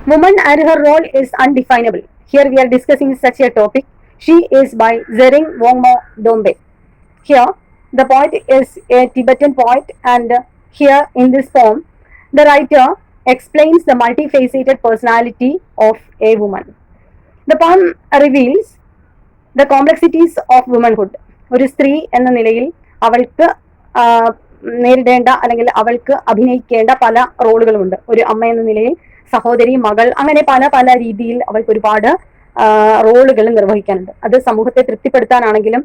Woman and her role is undefinable. Here we are discussing such a topic. She is by Zering Wongmo Dombe. Here the poet is a Tibetan poet, and here in this poem the writer explains the multifaceted personality of a woman. The poem reveals the complexities of womanhood. ഒരു സ്ത്രീ എന്ന നിലയിൽ അവൾക്ക് നേരിടേണ്ട അല്ലെങ്കിൽ അവൾക്ക് അഭിനയിക്കേണ്ട പല റോളുകളുമുണ്ട്. ഒരു അമ്മ എന്ന നിലയിൽ, സഹോദരി, മകൾ, അങ്ങനെ പല പല രീതിയിൽ അവൾക്ക് ഒരുപാട് റോളുകൾ നിർവഹിക്കാനുണ്ട്. അത് സമൂഹത്തെ തൃപ്തിപ്പെടുത്താനാണെങ്കിലും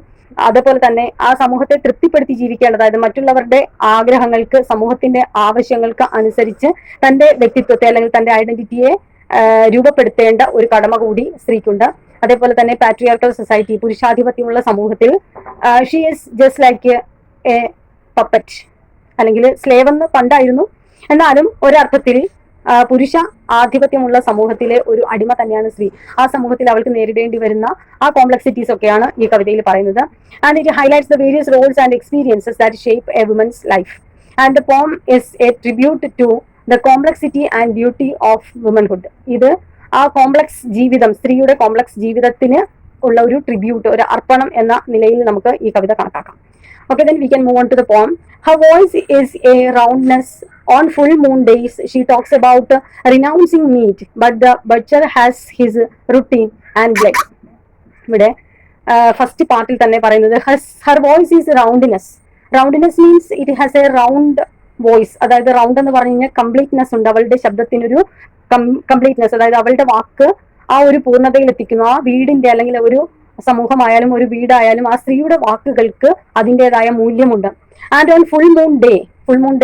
അതുപോലെ തന്നെ ആ സമൂഹത്തെ തൃപ്തിപ്പെടുത്തി ജീവിക്കേണ്ടത്, അതായത് മറ്റുള്ളവരുടെ ആഗ്രഹങ്ങൾക്ക്, സമൂഹത്തിന്റെ ആവശ്യങ്ങൾക്ക് അനുസരിച്ച് തന്റെ വ്യക്തിത്വത്തെ അല്ലെങ്കിൽ തന്റെ ഐഡന്റിറ്റിയെ രൂപപ്പെടുത്തേണ്ട ഒരു കടമ കൂടി സ്ത്രീക്കുണ്ട്. അതേപോലെ തന്നെ പാട്രിയാർക്കൽ സൊസൈറ്റി, പുരുഷാധിപത്യമുള്ള സമൂഹത്തിൽ she is just like A puppet, അല്ലെങ്കിൽ സ്ലേവ് എന്ന് പണ്ടായിരുന്നു, എന്നാലും ഒരർത്ഥത്തിൽ പുരുഷ ആധിപത്യമുള്ള സമൂഹത്തിലെ ഒരു അടിമ തന്നെയാണ് സ്ത്രീ. ആ സമൂഹത്തിൽ അവൾക്ക് നേരിടേണ്ടി വരുന്ന ആ കോംപ്ലക്സിറ്റീസ് ഒക്കെയാണ് ഈ കവിതയിൽ പറയുന്നത്. And it highlights the various roles and experiences that shape a woman's life. And the poem is a tribute to the complexity and beauty of womanhood. ഇത് ആ കോംപ്ലക്സ് ജീവിതം, സ്ത്രീയുടെ കോംപ്ലക്സ് ജീവിതത്തിന് ഉള്ള ഒരു ട്രിബ്യൂട്ട്, ഒരു അർപ്പണം എന്ന നിലയിൽ നമുക്ക് ഈ കവിത കണക്കാക്കാം. Okay, then we can move on to the poem. Her voice is a roundness. On full moon days, she talks about renouncing meat, but the butcher has his routine and blood. ഇവിടെ first പാർട്ടിൽ തന്നെ പറയുന്നത് her voice is roundness. Roundness means it has a round voice. അതായത് round എന്ന് പറഞ്ഞു കഴിഞ്ഞാൽ completeness ഉണ്ട്, അവളുടെ ശബ്ദത്തിനൊരു കംപ്ലീറ്റ്നെസ്, അതായത് അവളുടെ വാക്ക് ആ ഒരു പൂർണ്ണതയിൽ എത്തിക്കുന്നു. ആ വീടിന്റെ അല്ലെങ്കിൽ ഒരു സമൂഹമായാലും ഒരു വീടായാലും ആ സ്ത്രീയുടെ വാക്കുകൾക്ക് അതിൻ്റെതായ മൂല്യമുണ്ട്. And on full moon day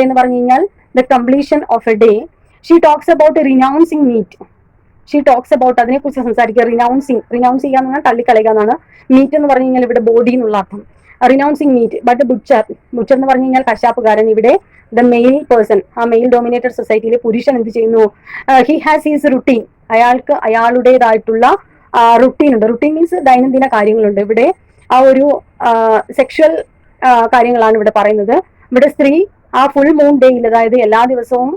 എന്ന് പറഞ്ഞു കഴിഞ്ഞാൽ the completion of a day, she talks about renouncing meat. She talks about, അതിനെക്കുറിച്ച് സംസാരിക്കുക. റിനൗൺസ് ചെയ്യുക എന്ന് പറഞ്ഞാൽ തള്ളിക്കളയുക എന്നാണ്. മീറ്റ് എന്ന് പറഞ്ഞു കഴിഞ്ഞാൽ ഇവിടെ ബോഡി എന്നുള്ള അർത്ഥം. Renouncing meet. ബട്ട് ബുച്ചർ എന്ന് പറഞ്ഞു കഴിഞ്ഞാൽ കശാപ്പുകാരൻ. ഇവിടെ ദ മെയിൽ പേഴ്സൺ, ആ മെയിൽ ഡോമിനേറ്റഡ് സൊസൈറ്റിയിലെ പുരുഷൻ എന്ത് ചെയ്യുന്നു? He has he's routine. അയാൾക്ക് അയാളുടേതായിട്ടുള്ള റുട്ടീൻ ഉണ്ട്. റുട്ടീൻ മീൻസ് ദൈനംദിന കാര്യങ്ങളുണ്ട്. ഇവിടെ ആ ഒരു സെക്ഷൽ കാര്യങ്ങളാണ് ഇവിടെ പറയുന്നത്. ഇവിടെ സ്ത്രീ ആ ഫുൾ മൂൺ ഡേയിൽ, അതായത് എല്ലാ ദിവസവും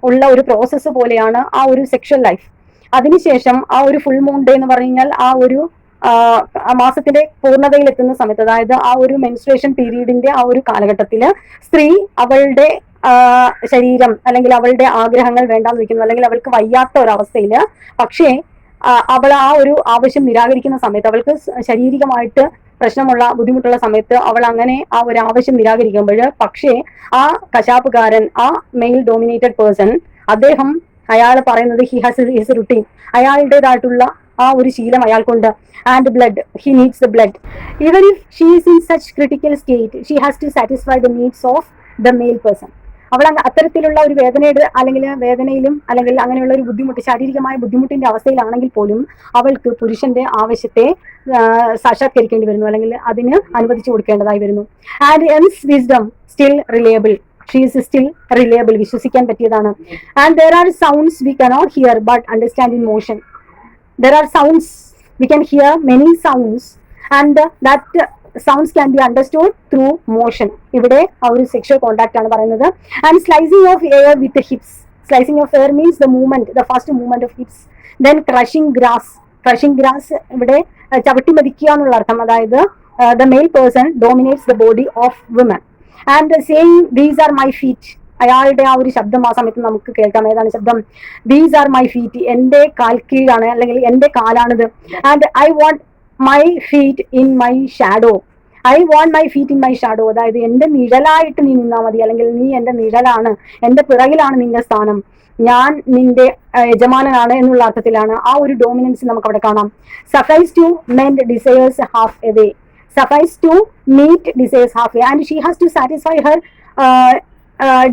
ഉള്ള ഒരു പ്രോസസ്സ് പോലെയാണ് ആ ഒരു സെക്ഷൽ ലൈഫ്. അതിനുശേഷം ആ ഒരു ഫുൾ മൂൺ ഡേ എന്ന് പറഞ്ഞു കഴിഞ്ഞാൽ ആ ഒരു മാസത്തിന്റെ പൂർണ്ണതയിൽ എത്തുന്ന സമയത്ത്, അതായത് ആ ഒരു മെൻസ്ട്രേഷൻ പീരീഡിന്റെ ആ ഒരു കാലഘട്ടത്തില് സ്ത്രീ അവളുടെ ശരീരം അല്ലെങ്കിൽ അവളുടെ ആഗ്രഹങ്ങൾ വേണ്ടാന്ന് വെക്കുന്നു, അല്ലെങ്കിൽ അവൾക്ക് വയ്യാത്ത ഒരവസ്ഥയില്, പക്ഷേ അവൾ ആ ഒരു ആവശ്യം നിരാകരിക്കുന്ന സമയത്ത്, അവൾക്ക് ശാരീരികമായിട്ട് പ്രശ്നമുള്ള ബുദ്ധിമുട്ടുള്ള സമയത്ത് അവൾ അങ്ങനെ ആ ഒരു ആവശ്യം നിരാകരിക്കുമ്പോൾ, പക്ഷേ ആ കശാപ്പുകാരൻ, ആ മെയിൽ ഡോമിനേറ്റഡ് പേഴ്സൺ, അദ്ദേഹം അയാൾ പറയുന്നത് ഹി ഹാസ് ഹിസ് റുട്ടീൻ, അയാളുടേതായിട്ടുള്ള ആ ഒരു ശീലം അയാൾക്കുണ്ട്. And blood, he needs the blood. Even if she is in such critical state, she has to satisfy the needs of the male person. അവൾ അത്തരത്തിലുള്ള ഒരു വേദനയുടെ അല്ലെങ്കിൽ വേദനയിലും അല്ലെങ്കിൽ അങ്ങനെയുള്ള ഒരു ബുദ്ധിമുട്ട്, ശാരീരികമായ ബുദ്ധിമുട്ടിന്റെ അവസ്ഥയിലാണെങ്കിൽ പോലും അവൾക്ക് പുരുഷന്റെ ആവശ്യത്തെ സാക്ഷാത്കരിക്കേണ്ടി വരുന്നു, അല്ലെങ്കിൽ അതിന് അനുവദിച്ചു കൊടുക്കേണ്ടതായി വരുന്നു. And എൻസ് wisdom still reliable. She is still reliable, വിശ്വസിക്കാൻ പറ്റിയതാണ്. And there are sounds we cannot here but understand in motion. There are sounds, V can here many sounds and that sounds can be understood through motion. ഇവിടെ ആ ഒരു sexual contact ആണ് പറയുന്നത്. And slicing of air with hips. Slicing of air means the movement, the fast movement of hips. Then crushing grass ഇവിടെ ചവിട്ടി മതിക്കുക എന്നുള്ള അർത്ഥം. അതായത് the male person dominates the body of woman. And saying these are my feet. അയാളുടെ ആ ഒരു ശബ്ദം ആ സമയത്ത് നമുക്ക് കേൾക്കാം. ഏതാണ് ശബ്ദം? ദീസ് ആർ മൈ ഫീറ്റ്, എന്റെ കാൽ കീഴാണ് അല്ലെങ്കിൽ എന്റെ കാലാണിത്. And I want my feet in my shadow. I want my feet in my shadow. അതായത് എന്റെ നിഴലായിട്ട് നീ നിന്നാൽ മതി, അല്ലെങ്കിൽ നീ എന്റെ നിഴലാണ്, എന്റെ പിറകിലാണ് നിന്റെ സ്ഥാനം, ഞാൻ നിന്റെ യജമാനനാണ് എന്നുള്ള അർത്ഥത്തിലാണ് ആ ഒരു ഡോമിനൻസ് നമുക്ക് അവിടെ കാണാം. Suffices to mend desires half away. Suffices to meet desires half way. And she has to satisfy her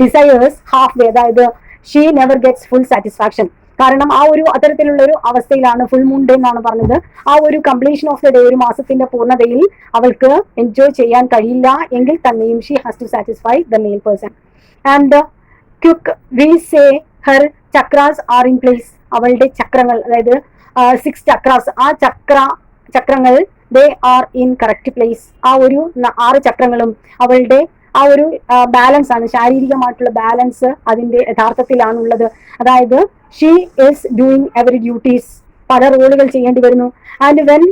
desires half way. അതായത് she never gets full satisfaction. കാരണം ആ ഒരു അത്തരത്തിലുള്ള ഒരു അവസ്ഥയിലാണ് ഫുൾ മൂൺ ഡേ എന്നാണ് പറഞ്ഞത്. ആ ഒരു കംപ്ലീഷൻ ഓഫ് ദ ഡേ, ഒരു മാസത്തിന്റെ പൂർണ്ണതയിൽ അവൾക്ക് എൻജോയ് ചെയ്യാൻ കഴിയില്ല എങ്കിൽ തന്നെയും she has to satisfy the male person. And quick we say her chakras are in place. അവളുടെ ചക്രങ്ങൾ, അതായത് 6 ചക്രാസ്, ആ ചക്രങ്ങൾ they are in correct place. ആ ഒരു 6 ചക്രങ്ങളും അവളുടെ ആ ഒരു ബാലൻസ് ആണ്, ശാരീരികമായിട്ടുള്ള ബാലൻസ് അതിന്റെ യഥാർത്ഥത്തിലാണുള്ളത്. അതായത് she is doing every duties, പല റോളുകൾ ചെയ്യേണ്ടി വരുന്നു. And when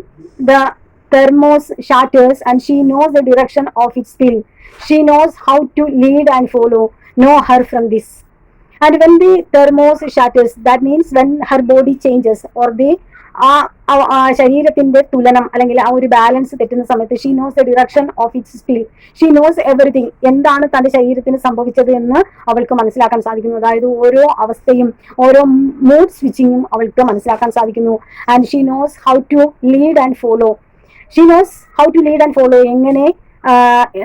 the thermos shatters and she knows the direction of its spill, she knows how to lead and follow, know her from this. And when the thermos shatters, that means when her body changes or the ശരീരത്തിന്റെ തുലനം അല്ലെങ്കിൽ ആ ഒരു balance തെറ്റുന്ന സമയത്ത് she knows the direction of its spill, she nose everything, എന്താണ് തന്റെ ശരീരത്തിന് സംഭവിച്ചത് എന്ന് അവൾക്ക് മനസ്സിലാക്കാൻ സാധിക്കുന്നു. അതായത് ഓരോ അവസ്ഥയും ഓരോ മൂഡ് സ്വിച്ചിങ്ങും അവൾക്ക് മനസ്സിലാക്കാൻ സാധിക്കുന്നു. And she knows how to lead and follow, she knows how to lead and follow, എങ്ങനെ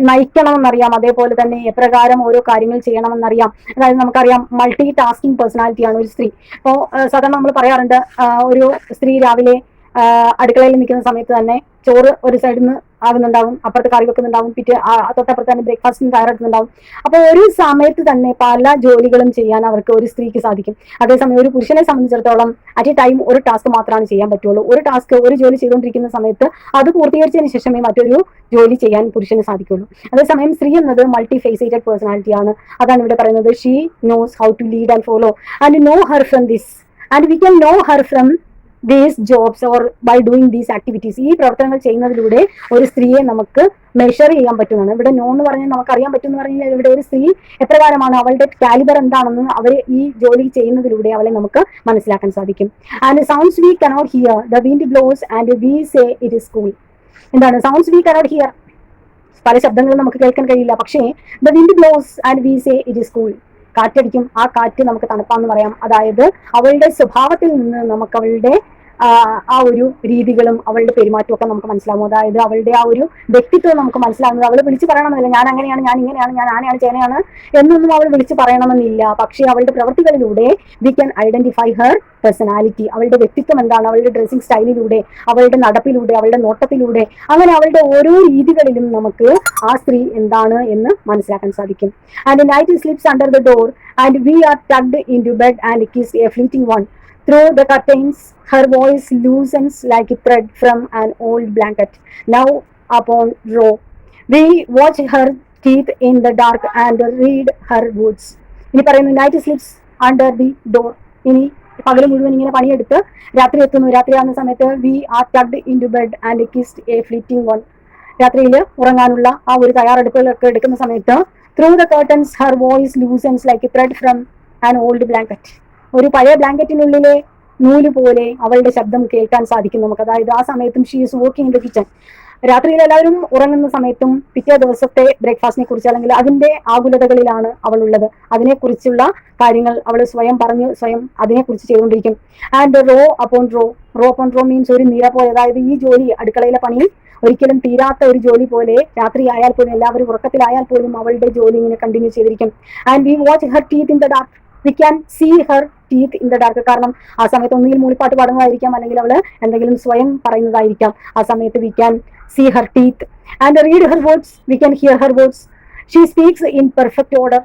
നയിക്കണമെന്നറിയാം, അതേപോലെ തന്നെ എപ്രകാരം ഓരോ കാര്യങ്ങൾ ചെയ്യണമെന്നറിയാം. അതായത് നമുക്കറിയാം മൾട്ടി ടാസ്കിങ് പേഴ്സണാലിറ്റിയാണ് ഒരു സ്ത്രീ. അപ്പോൾ സാധാരണ നമ്മൾ പറയാറുണ്ട്, ഒരു സ്ത്രീ രാവിലെ അടുക്കളയിൽ നിൽക്കുന്ന സമയത്ത് തന്നെ ചോറ് ഒരു സൈഡിൽ നിന്ന് ആകുന്നുണ്ടാവും, അപ്പുറത്ത് കറി വെക്കുന്നുണ്ടാവും, തൊട്ടപ്പുറത്ത് തന്നെ ബ്രേക്ക്ഫാസ്റ്റിന് തയ്യാറെടുക്കുന്നുണ്ടാവും. അപ്പോൾ ഒരു സമയത്ത് തന്നെ പല ജോലികളും ചെയ്യാൻ അവർക്ക് ഒരു സ്ത്രീക്ക് സാധിക്കും. അതേസമയം ഒരു പുരുഷനെ സംബന്ധിച്ചിടത്തോളം അറ്റ് എ ടൈം ഒരു ടാസ്ക് മാത്രമാണ് ചെയ്യാൻ പറ്റുള്ളൂ. ഒരു ജോലി ചെയ്തുകൊണ്ടിരിക്കുന്ന സമയത്ത് അത് പൂർത്തീകരിച്ചതിന് ശേഷമേ മറ്റൊരു ജോലി ചെയ്യാൻ പുരുഷന് സാധിക്കുള്ളൂ. അതേസമയം സ്ത്രീ എന്നത് മൾട്ടി ഫേസേറ്റഡ് പേഴ്സണാലിറ്റിയാണ്. അതാണ് ഇവിടെ പറയുന്നത്. She knows how to lead and follow and know her from this, and we can know her from these jobs or by doing these activities. ഈ പ്രവർത്തനങ്ങൾ ചെയ്യുന്നതിലൂടെ ഒരു സ്ത്രീയെ നമുക്ക് മെഷർ ചെയ്യാൻ പറ്റുന്നതാണ്. ഇവിടെ നോ എന്ന് പറഞ്ഞാൽ നമുക്ക് അറിയാൻ പറ്റും എന്ന് പറഞ്ഞാൽ ഇവിടെ ഒരു സ്ത്രീ എപ്രകാരമാണ്, അവളുടെ കാലിബർ എന്താണെന്ന് അവരെ ഈ ജോലി ചെയ്യുന്നതിലൂടെ അവളെ നമുക്ക് മനസ്സിലാക്കാൻ സാധിക്കും. And sounds we cannot hear, the wind blows and we say it is cool. എന്താണ് സൗണ്ട്സ് വി കനോട്ട് ഹിയർ? പല ശബ്ദങ്ങളും നമുക്ക് കേൾക്കാൻ കഴിയില്ല, പക്ഷേ the wind blows and we say it is cool, കാറ്റടിക്കും, ആ കാറ്റ് നമുക്ക് തണുപ്പാന്ന് പറയാം. അതായത് അവളുടെ സ്വഭാവത്തിൽ നിന്ന് നമുക്ക് അവളുടെ ആ ഒരു രീതികളും അവളുടെ പെരുമാറ്റവും ഒക്കെ നമുക്ക് മനസ്സിലാവും. അതായത് അവളുടെ ആ ഒരു വ്യക്തിത്വം നമുക്ക് മനസ്സിലാവുന്നത്. അവൾ വിളിച്ച് പറയണമെന്നില്ല, ഞാൻ അങ്ങനെയാണ്, ഞാൻ ഇങ്ങനെയാണ്, ഞാൻ ആനയാണ് ചേനയാണ് എന്നൊന്നും അവൾ വിളിച്ച് പറയണമെന്നില്ല. പക്ഷേ അവളുടെ പ്രവൃത്തികളിലൂടെ we can identify her personality. അവളുടെ വ്യക്തിത്വം എന്താണ്, അവളുടെ ഡ്രസ്സിംഗ് സ്റ്റൈലിലൂടെ, അവളുടെ നടപ്പിലൂടെ, അവളുടെ നോട്ടത്തിലൂടെ, അങ്ങനെ അവളുടെ ഓരോ രീതികളിലും നമുക്ക് ആ സ്ത്രീ എന്താണ് എന്ന് മനസ്സിലാക്കാൻ സാധിക്കും. And night slips under the door and we are tugged in to bed and kissed a fleeting one. Through the curtains, her voice loosens like a thread from an old blanket. Now upon row, we watch her teeth in the dark and read her words. ഇനി പറയുന്നു night slips under the door. ഇനി പകൽ മുഴുവൻ ഇങ്ങനെ പണിയെടുത്ത് രാത്രി എത്തുന്നു. രാത്രിയാകുന്ന സമയത്ത് we are tugged in to bed and kissed a fleeting one. രാത്രിയിൽ ഉറങ്ങാനുള്ള ആ ഒരു തയ്യാറെടുപ്പുകളൊക്കെ എടുക്കുന്ന സമയത്ത് through the curtains her voice loosens like a thread from an old blanket. ഒരു പഴയ ബ്ലാങ്കറ്റിനുള്ളിലെ നൂല് പോലെ അവളുടെ ശബ്ദം കേൾക്കാൻ സാധിക്കും നമുക്ക്. അതായത് ആ സമയത്തും she is working in the kitchen. രാത്രിയിൽ എല്ലാവരും ഉറങ്ങുന്ന സമയത്തും പിറ്റേ ദിവസത്തെ ബ്രേക്ക്ഫാസ്റ്റിനെ കുറിച്ച് അല്ലെങ്കിൽ അതിന്റെ ആകുലതകളിലാണ് അവളുള്ളത്. അതിനെക്കുറിച്ചുള്ള കാര്യങ്ങൾ അവൾ സ്വയം അതിനെക്കുറിച്ച് ചെയ്തുകൊണ്ടിരിക്കും. And row upon row means ഒരു നിര പോലെ. അതായത് ഈ ജോലി, അടുക്കളയിലെ പണി ഒരിക്കലും തീരാത്ത ഒരു ജോലി പോലെ രാത്രി ആയാൽ പോലും, എല്ലാവരും ഉറക്കത്തിലായാൽ പോലും അവളുടെ ജോലി ഇങ്ങനെ കണ്ടിന്യൂ ചെയ്തിരിക്കും. And we watch her teeth in the dark. We can see her teeth in the dark. കാരണം ആ സമയത്ത് ഒന്നുകിൽ മൂളിപ്പാട്ട് പാടുന്നതായിരിക്കാം, അല്ലെങ്കിൽ അവള് എന്തെങ്കിലും സ്വയം പറയുന്നതായിരിക്കാം. ആ സമയത്ത് we can see her teeth and read her words. We can hear her words. She speaks in perfect order.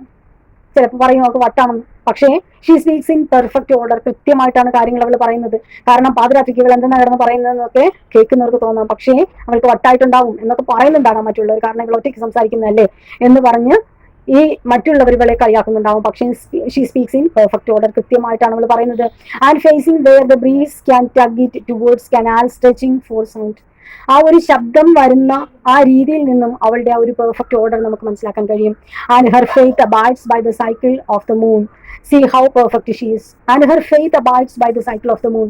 ചിലപ്പോൾ പറയും നമുക്ക് വട്ടാണെന്ന്, പക്ഷേ she speaks in perfect order. കൃത്യമായിട്ടാണ് കാര്യങ്ങൾ അവൾ പറയുന്നത്. കാരണം പാതിരാത്രിക്ക് ഇവൾ എന്തെന്നാ കിടന്ന് പറയുന്നതെന്നൊക്കെ കേൾക്കുന്നവർക്ക് തോന്നാം, പക്ഷേ അവൾക്ക് വട്ടായിട്ടുണ്ടാവും എന്നൊക്കെ പറയുന്നുണ്ടാകാം മറ്റുള്ളവർ. കാരണം ഇവൾ ഒറ്റയ്ക്ക് സംസാരിക്കുന്നതല്ലേ എന്ന് പറഞ്ഞ് ഈ മറ്റുള്ളവർ ഇവളെ കളിയാക്കുന്നുണ്ടാവും. പക്ഷേ she speaks in perfect order. കൃത്യമായിട്ടാണ് അവൾ പറയുന്നത്. And facing where the breeze can tug it towards canal stretching for sound. ആ ഒരു ശബ്ദം വരുന്ന ആ രീതിയിൽ നിന്നും അവളുടെ ആ ഒരു പെർഫെക്റ്റ് ഓർഡർ നമുക്ക് മനസ്സിലാക്കാൻ കഴിയും. And her faith abides by the cycle of the moon. See how perfect she is. And her faith abides by the cycle of the moon.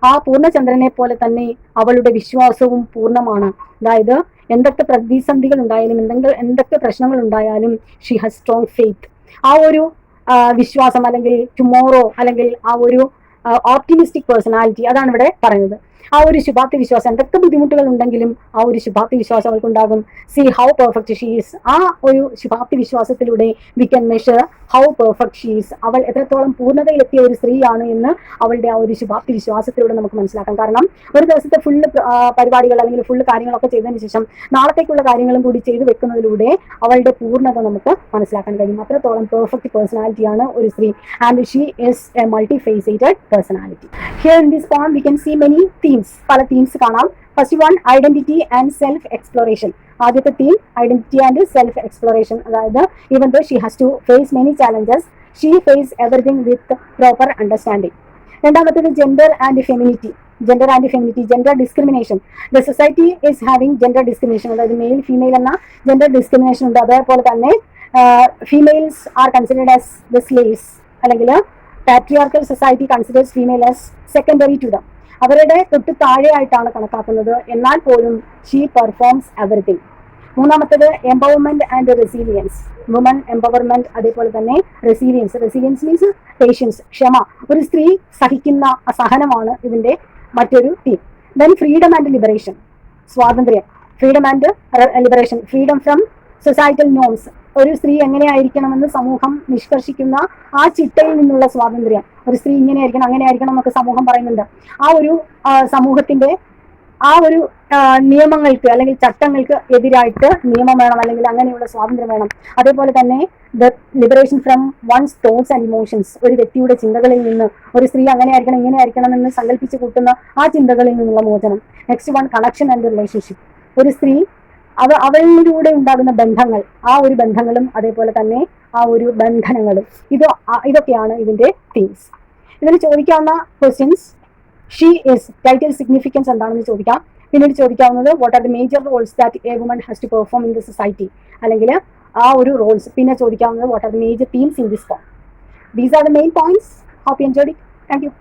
ആ പൂർണ്ണചന്ദ്രനെ പോലെ തന്നെ അവളുടെ വിശ്വാസവും പൂർണ്ണമാണ്. അതായത് എന്തൊക്കെ പ്രതിസന്ധികൾ ഉണ്ടായാലും, എന്തൊക്കെ പ്രശ്നങ്ങൾ ഉണ്ടായാലും ഷീ ഹാസ് സ്ട്രോങ് ഫെയ്ത്ത്. ആ ഒരു വിശ്വാസം അല്ലെങ്കിൽ ടുമോറോ അല്ലെങ്കിൽ ആ ഒരു ഓപ്റ്റിമിസ്റ്റിക് പേഴ്സണാലിറ്റി, അതാണ് ഇവിടെ പറയുന്നത്. ആ ഒരു ശുഭാപ്തി വിശ്വാസം, എന്തൊക്കെ ബുദ്ധിമുട്ടുകൾ ഉണ്ടെങ്കിലും ആ ഒരു ശുഭാപ്തി വിശ്വാസം അവൾക്കുണ്ടാകും. See how perfect she is. ആ ഒരു ശുഭാപ്തി വിശ്വാസത്തിലൂടെ we can measure how perfect she is. അവൾ എത്രത്തോളം പൂർണ്ണതയിലെത്തിയ ഒരു സ്ത്രീയാണ് എന്ന് അവളുടെ ആ ഒരു ശുഭാപ്തി വിശ്വാസത്തിലൂടെ നമുക്ക് മനസ്സിലാക്കാം. കാരണം ഒരു ദിവസത്തെ ഫുള്ള് പരിപാടികൾ അല്ലെങ്കിൽ ഫുള്ള് കാര്യങ്ങളൊക്കെ ചെയ്തതിന് ശേഷം നാളത്തേക്കുള്ള കാര്യങ്ങളും കൂടി ചെയ്തു വെക്കുന്നതിലൂടെ അവളുടെ പൂർണ്ണത നമുക്ക് മനസ്സിലാക്കാൻ കഴിയും. അത്രത്തോളം പെർഫെക്റ്റ് പേഴ്സണാലിറ്റിയാണ് ഒരു സ്ത്രീ. And she is a multi faceted personality. Here in this point we can see many themes. പല തീംസ് കാണാം. First one, identity and self exploration. ആദ്യത്തെ theme identity and self exploration. അതായത് even though she has to face many challenges, she face everything with proper understanding. രണ്ടാമത്തേത് gender and feminity. Gender discrimination. The society is having gender discrimination, അതായത് male female എന്ന gender discrimination ഉണ്ട്. അതേപോലെ തന്നെ females are considered as the slaves, അല്ലെങ്കിൽ patriarchal society considers female as secondary to them. അവരുടെ തൊട്ട് താഴെയായിട്ടാണ് കണക്കാക്കുന്നത്, എന്നാൽ പോലും ഷീ പെർഫോംസ് എവറിത്തിങ്. മൂന്നാമത്തേത് empowerment and resilience. Woman empowerment, അതേപോലെ തന്നെ റെസീലിയൻസ് മീൻസ് പേഷ്യൻസ്, ക്ഷമ. ഒരു സ്ത്രീ സഹിക്കുന്ന അസഹനമാണ് ഇതിന്റെ മറ്റൊരു theme. Then freedom and liberation, സ്വാതന്ത്ര്യം. Freedom from societal norms. ഒരു സ്ത്രീ എങ്ങനെയായിരിക്കണമെന്ന് സമൂഹം നിഷ്കർഷിക്കുന്ന ആ ചിട്ടയിൽ നിന്നുള്ള സ്വാതന്ത്ര്യം. ഒരു സ്ത്രീ ഇങ്ങനെയായിരിക്കണം, അങ്ങനെയായിരിക്കണം എന്നൊക്കെ സമൂഹം പറയുന്നുണ്ട്. ആ ഒരു സമൂഹത്തിന്റെ ആ ഒരു നിയമങ്ങൾക്ക് അല്ലെങ്കിൽ ചട്ടങ്ങൾക്ക് എതിരായിട്ട് നിയമം വേണം, അല്ലെങ്കിൽ അങ്ങനെയുള്ള സ്വാതന്ത്ര്യം വേണം. അതേപോലെ തന്നെ the liberation from one's thoughts and emotions. ഒരു വ്യക്തിയുടെ ചിന്തകളിൽ നിന്ന് ഒരു സ്ത്രീ അങ്ങനെ ആയിരിക്കണം, ഇങ്ങനെ ആയിരിക്കണം എന്ന് സങ്കല്പിച്ച് കൂട്ടുന്ന ആ ചിന്തകളിൽ നിന്നുള്ള മോചനം. Next one connection and relationship. ഒരു സ്ത്രീ അവളിലൂടെ ഉണ്ടാകുന്ന ബന്ധങ്ങൾ, ആ ഒരു ബന്ധങ്ങളും അതേപോലെ തന്നെ ആ ഒരു ബന്ധനങ്ങളും, ഇതൊക്കെയാണ് ഇതിന്റെ തീംസ്. ഇതിന് ചോദിക്കാവുന്ന questions, she is title significance എന്താണെന്ന് ചോദിക്കാം. പിന്നീട് ചോദിക്കാവുന്നത് what are the major roles that a woman has to perform in the society, അല്ലെങ്കിൽ ആ ഒരു റോൾസ്. പിന്നെ ചോദിക്കാവുന്നത് what are the major themes in this form. These are the main points. Hope you enjoyed it. Thank U.